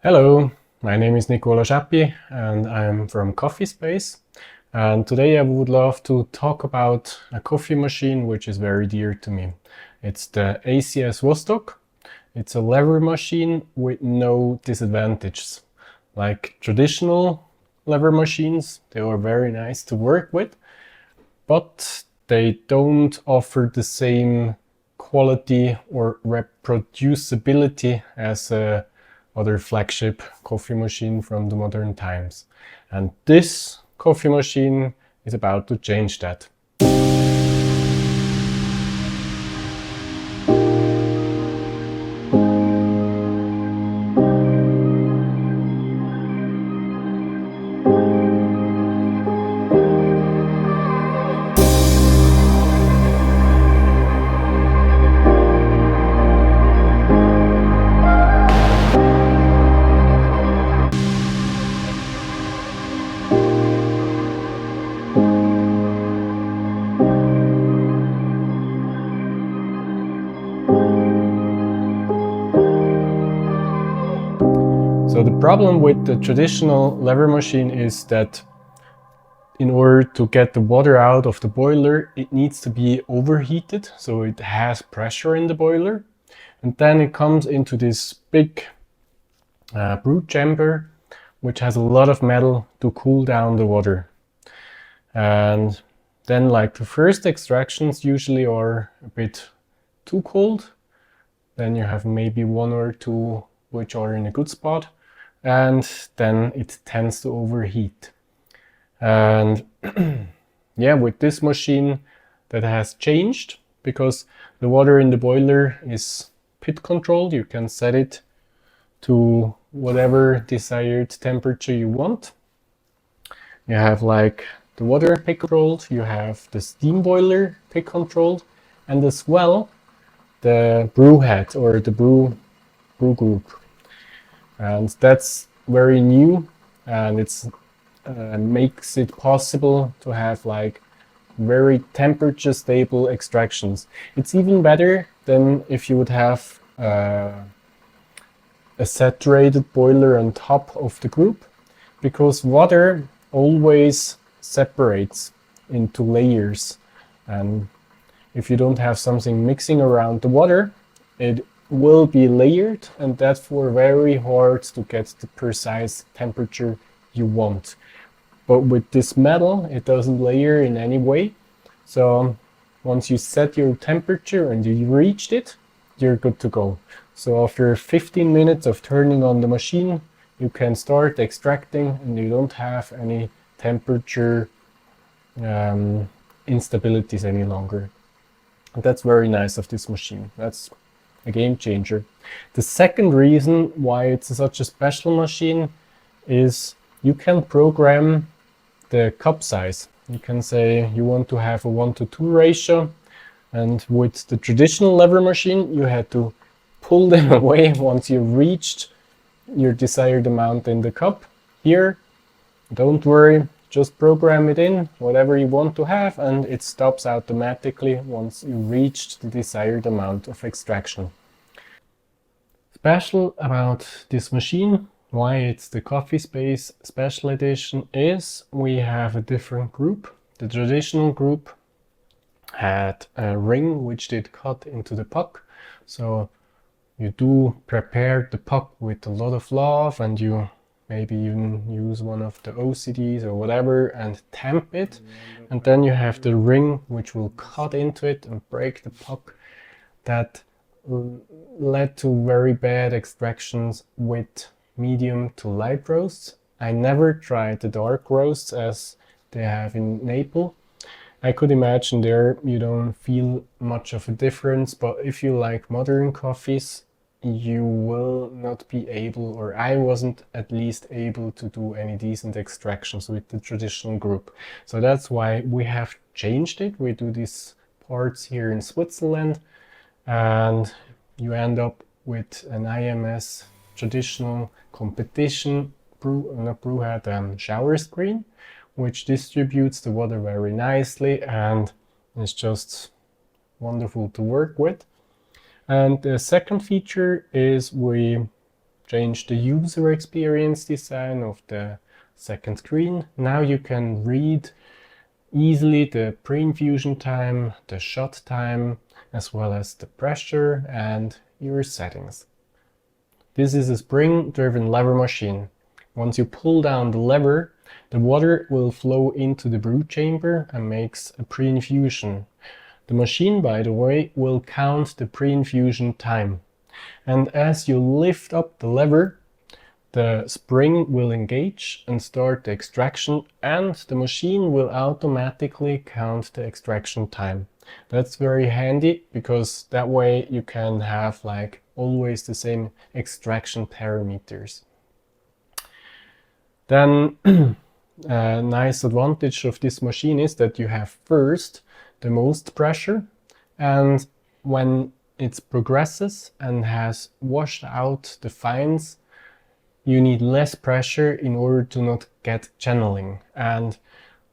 Hello, my name is Nicola Schäppi and I'm from CoffeeSpace. And today I would love to talk about a coffee machine which is very dear to me. It's the ACS Vostok. It's a lever machine with no disadvantages. Like traditional lever machines, they are very nice to work with, but they don't offer the same quality or reproducibility as other flagship coffee machine from the modern times. And this coffee machine is about to change that. So the problem with the traditional lever machine is that in order to get the water out of the boiler, it needs to be overheated, so it has pressure in the boiler. And then it comes into this big brew chamber, which has a lot of metal to cool down the water. And then like the first extractions usually are a bit too cold. Then you have maybe one or two which are in a good spot. And then it tends to overheat. And yeah, with this machine that has changed because the water in the boiler is pit controlled. You can set it to whatever desired temperature you want. You have like the water pit controlled, you have the steam boiler pit controlled, and as well the brew head or the brew group. And that's very new, and it's makes it possible to have like very temperature stable extractions. It's even better than if you would have a saturated boiler on top of the group, because water always separates into layers, and if you don't have something mixing around the water, it will be layered, and therefore very hard to get the precise temperature you want. But with this metal, it doesn't layer in any way. So once you set your temperature and you reached it, you're good to go. So after 15 minutes of turning on the machine, you can start extracting and you don't have any temperature instabilities any longer. And that's very nice of this machine. That's a game changer. The second reason why it's such a special machine is you can program the cup size. You can say you want to have a 1:2 ratio, and with the traditional lever machine you had to pull them away once you reached your desired amount in the cup. Here, don't worry, just program it in, whatever you want to have, and it stops automatically once you reached the desired amount of extraction. Special about this machine, why it's the CoffeeSpace Special Edition, is we have a different group. The traditional group had a ring which did cut into the puck. So you do prepare the puck with a lot of love, and you maybe even use one of the OCDs or whatever and tamp it. And then you have the ring which will cut into it and break the puck. That led to very bad extractions with medium to light roasts. I never tried the dark roasts as they have in Naples. I could imagine there you don't feel much of a difference, but if you like modern coffees, you will not be able, or I wasn't at least able to do any decent extractions with the traditional group. So that's why we have changed it. We do these parts here in Switzerland, and you end up with an IMS traditional competition shower screen, which distributes the water very nicely and is just wonderful to work with. And the second feature is we change the user experience design of the second screen. Now you can read easily the pre-infusion time, the shot time, as well as the pressure and your settings. This is a spring-driven lever machine. Once you pull down the lever, the water will flow into the brew chamber and makes a pre-infusion. The machine, by the way, will count the pre-infusion time. And as you lift up the lever, the spring will engage and start the extraction, and the machine will automatically count the extraction time. That's very handy because that way you can have like always the same extraction parameters. Then a nice advantage of this machine is that you have first the most pressure, and when it progresses and has washed out the fines, you need less pressure in order to not get channeling, and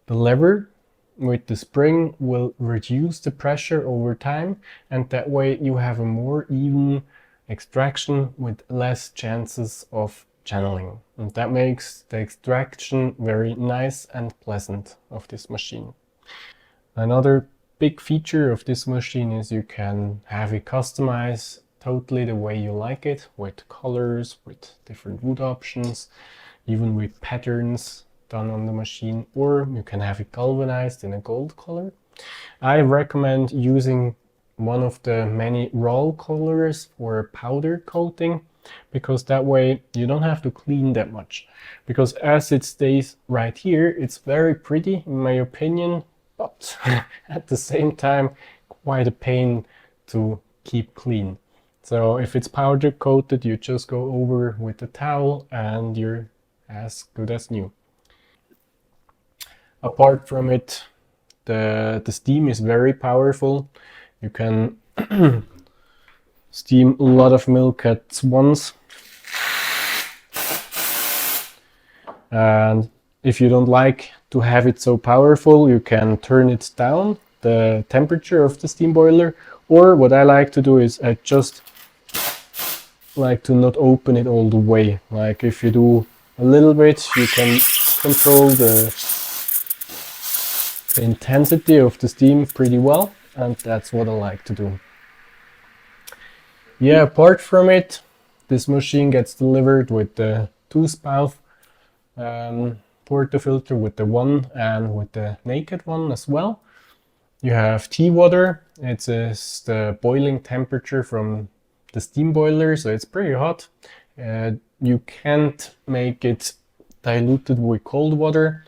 the lever with the spring will reduce the pressure over time, and that way you have a more even extraction with less chances of channeling, and that makes the extraction very nice and pleasant of this machine. Another big feature of this machine is you can have it customized totally the way you like it, with colors, with different wood options, even with patterns done on the machine, or you can have it galvanized in a gold color. I recommend using one of the many raw colors for powder coating, because that way you don't have to clean that much. Because as it stays right here, it's very pretty in my opinion, but at the same time quite a pain to keep clean. So if it's powder coated, you just go over with a towel and you're as good as new. Apart from it, the steam is very powerful. You can steam a lot of milk at once. And if you don't like to have it so powerful, you can turn it down, the temperature of the steam boiler. Or what I like to do is I just like to not open it all the way. Like if you do a little bit, you can control the intensity of the steam pretty well, and that's what I like to do. Yeah, apart from it, this machine gets delivered with the 2-spout portafilter, with the one and with the naked one as well. You have tea water. It is the boiling temperature from the steam boiler, so it's pretty hot. You can't make it diluted with cold water,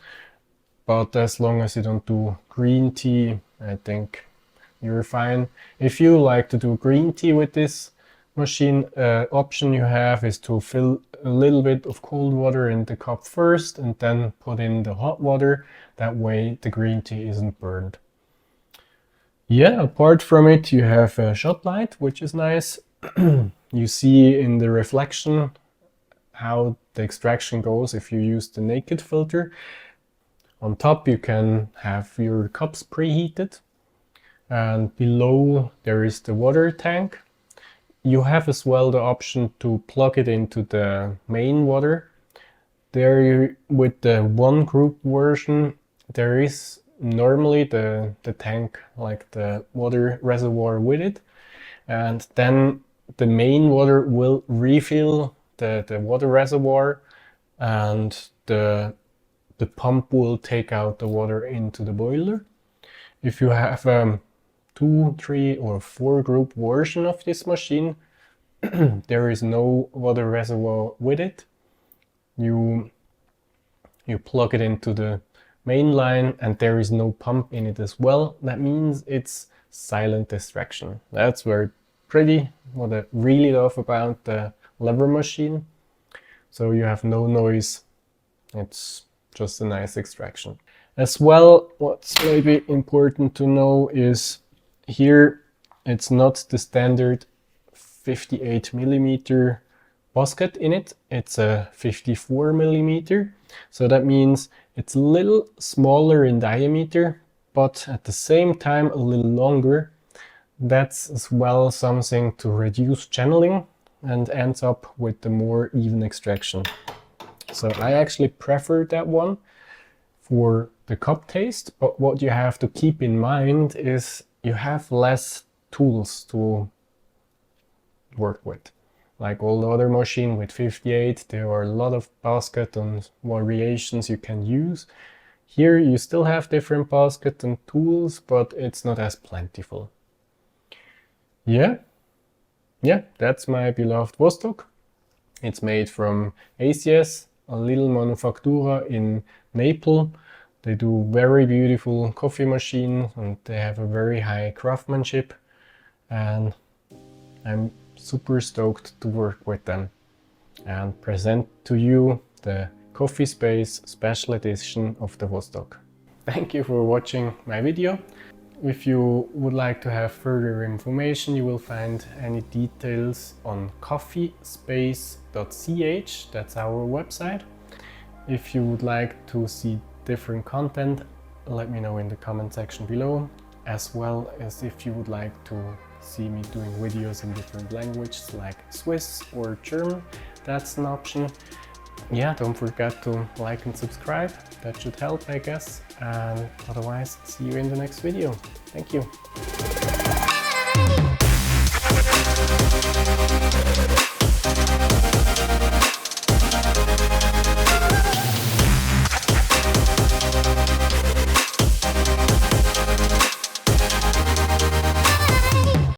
but as long as you don't do green tea, I think you're fine. If you like to do green tea with this machine, option you have is to fill a little bit of cold water in the cup first and then put in the hot water. That way the green tea isn't burned. Yeah, apart from it, you have a shot light, which is nice. You see in the reflection how the extraction goes if you use the naked filter. On top you can have your cups preheated, and below there is the water tank. You have as well the option to plug it into the main water. There, with the one group version, there is normally the tank, like the water reservoir with it, and then the main water will refill the water reservoir, and the pump will take out the water into the boiler. If you have 2, 3 or 4 group version of this machine, there is no water reservoir with it. You plug it into the main line and there is no pump in it as well. That means it's silent extraction. That's very pretty, what I really love about the lever machine. So you have no noise, it's just a nice extraction. As well, what's maybe important to know is here it's not the standard 58 millimeter basket in it, it's a 54 millimeter. So that means it's a little smaller in diameter, but at the same time a little longer. That's as well something to reduce channeling. and ends up with the more even extraction. So I actually prefer that one for the cup taste, but what you have to keep in mind is you have less tools to work with. Like all the other machine with 58, there are a lot of basket and variations you can use. Here you still have different basket and tools, but it's not as plentiful. Yeah, that's my beloved Vostok. It's made from ACS, a little manufactura in Naples. They do very beautiful coffee machines and they have a very high craftsmanship, and I'm super stoked to work with them and present to you the Coffee Space special edition of the Vostok. Thank you for watching my video. If you would like to have further information, you will find any details on coffeespace.ch, that's our website. If you would like to see different content, let me know in the comment section below, as well as if you would like to see me doing videos in different languages like Swiss or German, that's an option. Yeah, don't forget to like and subscribe, that should help I guess, and otherwise see you in the next video. Thank you.